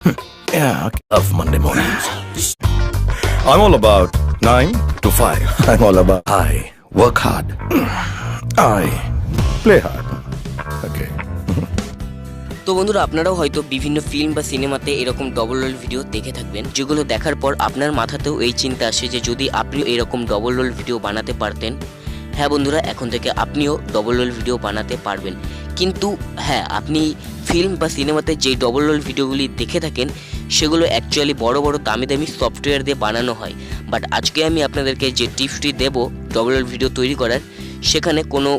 Yeah, I love Monday mornings. I'm all about 9 to 5. I'm all about I work hard. I play hard. Okay. তো বন্ধুরা, আপনারাও হয়তো বিভিন্ন film বা সিনেমাতে এরকম ডবল রোল ভিডিও দেখে থাকবেন, যেগুলো দেখার পর আপনার মাথাতেও এই চিন্তা আসে যে যদি আপনিও এরকম ডবল রোল ভিডিও বানাতে পারতেন। হ্যাঁ বন্ধুরা, এখন থেকে আপনিও ডবল রোল ভিডিও বানাতে পারবেন। কিন্তু হ্যাঁ, আপনি ফিল্ম বা সিনেমাতে যে ডবল রোল ভিডিওগুলি দেখে থাকেন সেগুলো অ্যাকচুয়ালি বড় বড় দামি দামি সফটওয়্যার দিয়ে বানানো হয়। বাট আজকে আমি আপনাদেরকে যে টিপসটি দেব ডবল রোল ভিডিও তৈরি করার, সেখানে কোনো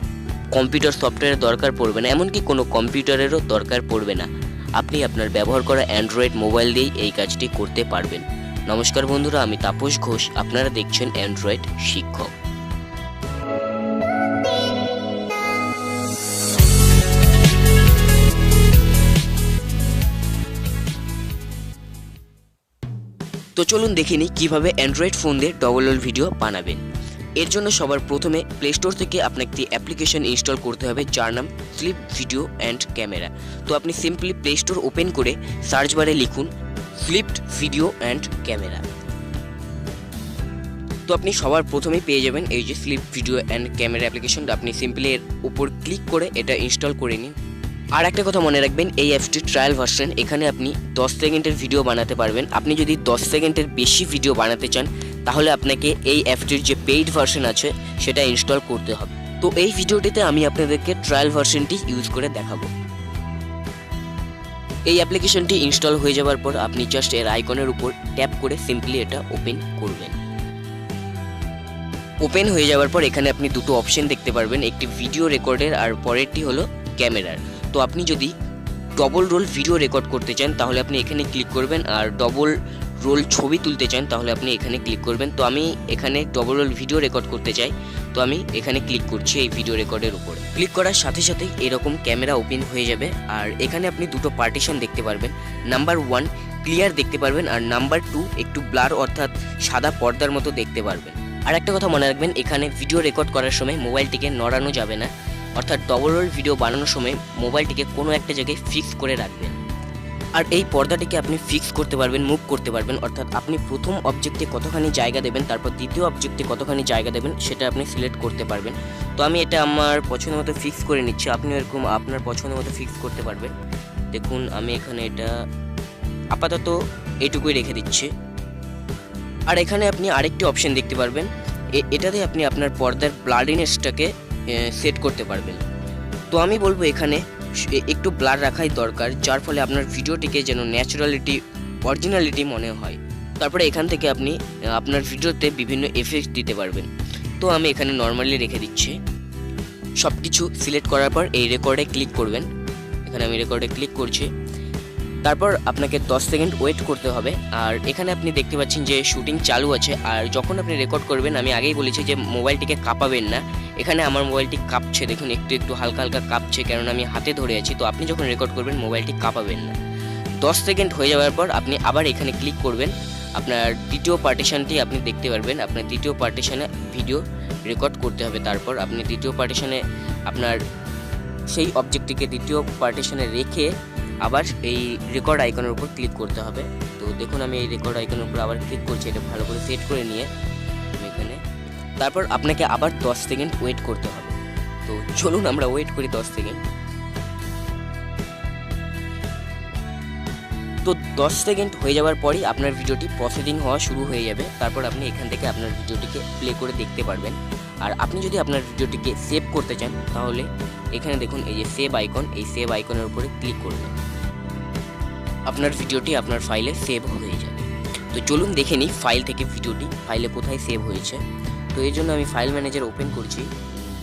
কম্পিউটার সফটওয়্যারের দরকার পড়বে না, এমনকি কোনো কম্পিউটারেরও দরকার পড়বে না। আপনি আপনার ব্যবহার করা অ্যান্ড্রয়েড মোবাইল দিয়েই এই কাজটি করতে পারবেন। নমস্কার বন্ধুরা, আমি তাপস ঘোষ, আপনারা দেখছেন অ্যান্ড্রয়েড শিক্ষক। তো চলুন দেখে নিই কীভাবে অ্যান্ড্রয়েড ফোন দিয়ে ডবল রোল ভিডিও বানাবেন। এর জন্য সবার প্রথমে প্লে স্টোর থেকে আপনাকে একটি অ্যাপ্লিকেশন ইনস্টল করতে হবে, যার নাম ফ্লিপ ভিডিও অ্যান্ড ক্যামেরা। তো আপনি সিম্পলি প্লে স্টোর ওপেন করে সার্চ বারে লিখুন ফ্লিপড ভিডিও অ্যান্ড ক্যামেরা। তো আপনি সবার প্রথমেই পেয়ে যাবেন এই যে ফ্লিপ ভিডিও অ্যান্ড ক্যামেরা অ্যাপ্লিকেশনটা। আপনি সিম্পলি এর উপর ক্লিক করে এটা ইনস্টল করে নিন। আর একটা কথা মনে রাখবেন, এই অ্যাপসটির ট্রায়াল ভার্সন, এখানে আপনি 10 সেকেন্ডের ভিডিও বানাতে পারবেন। আপনি যদি 10 সেকেন্ডের বেশি ভিডিও বানাতে চান তাহলে আপনাকে এই অ্যাপটির যে পেইড ভার্সন আছে সেটা ইনস্টল করতে হবে। তো এই ভিডিওটিতে আমি আপনাদেরকে ট্রায়াল ভার্সনটি ইউজ করে দেখাবো। এই অ্যাপ্লিকেশনটি ইনস্টল হয়ে যাওয়ার পর আপনি জাস্ট এর আইকনের উপর ট্যাপ করে সিম্পলি এটা ওপেন করবেন। ওপেন হয়ে যাওয়ার পর এখানে আপনি দুটো অপশন দেখতে পারবেন, একটি ভিডিও রেকর্ডের আর পরেরটি হলো ক্যামেরার। তো আপনি যদি ডবল রোল ভিডিও রেকর্ড করতে চান তাহলে আপনি এখানে ক্লিক করবেন, আর ডবল রোল ছবি তুলতে চান তাহলে আপনি এখানে ক্লিক করবেন। তো আমি এখানে ডবল রোল ভিডিও রেকর্ড করতে চাই, তো আমি এখানে ক্লিক করছি এই ভিডিও রেকর্ডের উপর। ক্লিক করার সাথে সাথেই এরকম ক্যামেরা ওপেন হয়ে যাবে, আর এখানে আপনি দুটো পার্টিশন দেখতে পারবেন। নাম্বার 1 ক্লিয়ার দেখতে পারবেন, আর নাম্বার 2 একটু ব্লার অর্থাৎ সাদা পর্দার মতো দেখতে পারবেন। আর একটা কথা মনে রাখবেন, এখানে ভিডিও রেকর্ড করার সময় মোবাইলটিকে নড়ানো যাবে না, অর্থাৎ ডবল রোল ভিডিও বানানোর সময় মোবাইলটিকে কোনো একটা জায়গায় ফিক্স করে রাখবেন। আর এই পর্দাটিকে আপনি ফিক্স করতে পারবেন, মুভ করতে পারবেন, অর্থাৎ আপনি প্রথম অবজেক্টে কতখানি জায়গা দেবেন, তারপর দ্বিতীয় অবজেক্টে কতখানি জায়গা দেবেন সেটা আপনি সিলেক্ট করতে পারবেন। তো আমি এটা আমার পছন্দ মতো ফিক্স করে নিচ্ছি, আপনি এরকম আপনার পছন্দ মতো ফিক্স করতে পারবেন। দেখুন আমি এখানে এটা আপাতত এইটুকুই রেখে দিচ্ছি। আর এখানে আপনি আরেকটি অপশন দেখতে পারবেন, এটাতে আপনি আপনার পর্দার ব্লারিনেসটাকে সেট করতে পারবেন। তো আমি বলবো এখানে একটু ব্লার রাখাই দরকার, যার ফলে আপনার ভিডিওটিকে যেন ন্যাচারালিটি অরিজিনালিটি মনে হয়। তারপরে এখান থেকে আপনি আপনার ভিডিওতে বিভিন্ন এফেক্ট দিতে পারবেন। তো আমি এখানে নর্মালি রেখে দিচ্ছি। সব কিছু সিলেক্ট করার পর এই রেকর্ডে ক্লিক করবেন। এখানে আমি রেকর্ডে ক্লিক করছি, তারপর আপনাকে 10 সেকেন্ড ওয়েট করতে হবে। আর এখানে আপনি দেখতে পাচ্ছেন যে শুটিং চালু আছে। আর যখন আপনি রেকর্ড করবেন, আমি আগেই বলেছি যে মোবাইলটিকে কাঁপাবেন না। এখানে আমার মোবাইলটি কাঁপছে, দেখুন একটু একটু হালকা হালকা কাঁপছে, কারণ আমি হাতে ধরে আছি। তো আপনি যখন রেকর্ড করবেন মোবাইলটি কাঁপাবেন না। 10 সেকেন্ড হয়ে যাওয়ার পর আপনি আবার এখানে ক্লিক করবেন, আপনার দ্বিতীয় পার্টিশনটি আপনি দেখতে পারবেন। আপনার দ্বিতীয় পার্টিশনে ভিডিও রেকর্ড করতে হবে। তারপর আপনি দ্বিতীয় পার্টিশনে আপনার সেই অবজেক্টটিকে দ্বিতীয় পার্টিশনে রেখে আবার এই রেকর্ড আইকনের উপর ক্লিক করতে হবে। তো দেখুন আমি এই রেকর্ড আইকনের উপর আবার ক্লিক করছি, এটা ভালো করে সেট করে নিয়ে এখানে। তারপর আপনাকে আবার 10 সেকেন্ড ওয়েট করতে হবে। তো চলুন আমরা ওয়েট করি 10 সেকেন্ড। তো 10 সেকেন্ড হয়ে যাওয়ার পরই আপনার ভিডিওটি প্রসেসিং হওয়া শুরু হয়ে যাবে। তারপর আপনি এখান থেকে আপনার ভিডিওটিকে প্লে করে দেখতে পারবেন। আর আপনি যদি আপনার ভিডিওটিকে সেভ করতে চান তাহলে এখানে দেখুন এই যে সেভ আইকন, এই সেভ আইকনের উপরে ক্লিক করবেন, আপনার ভিডিওটি আপনার ফাইলে সেভ হয়ে যাবে। তো চলুন দেখে নিই ফাইল থেকে ভিডিওটি ফাইলে কোথায় সেভ হয়েছে। তো এই জন্য আমি ফাইল ম্যানেজার ওপেন করছি।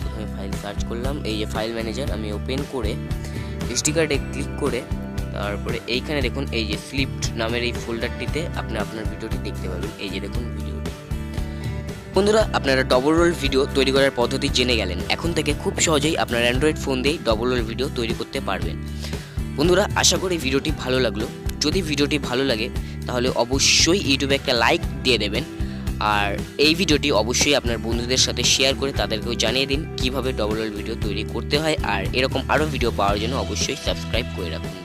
প্রথমে ফাইল সার্চ করলাম, এই যে ফাইল ম্যানেজার আমি ওপেন করে এসডি কার্ডে ক্লিক করে তারপরে এইখানে দেখুন এই যে ফ্লিপড নামের এই ফোল্ডারটিতে আপনি আপনার ভিডিওটি দেখতে পাবেন। এই যে দেখুন ভিডিওটি। বন্ধুরা, আপনারা ডবল রোল ভিডিও তৈরি করার পদ্ধতি জেনে গেলেন। এখন থেকে খুব সহজেই আপনার অ্যান্ড্রয়েড ফোন দিয়ে ডবল রোল ভিডিও তৈরি করতে পারবেন। বন্ধুরা, আশা করি ভিডিওটি ভালো লাগলো। যদি ভিডিওটি ভালো লাগে তাহলে অবশ্যই ইউটিউবে একটা লাইক দিয়ে দেবেন, আর এই ভিডিওটি অবশ্যই আপনার বন্ধুদের সাথে শেয়ার করে তাদেরকেও জানিয়ে দিন কিভাবে ডবল রোল ভিডিও তৈরি করতে হয়। আর এরকম আরও ভিডিও পাওয়ার জন্য অবশ্যই সাবস্ক্রাইব করে রাখুন।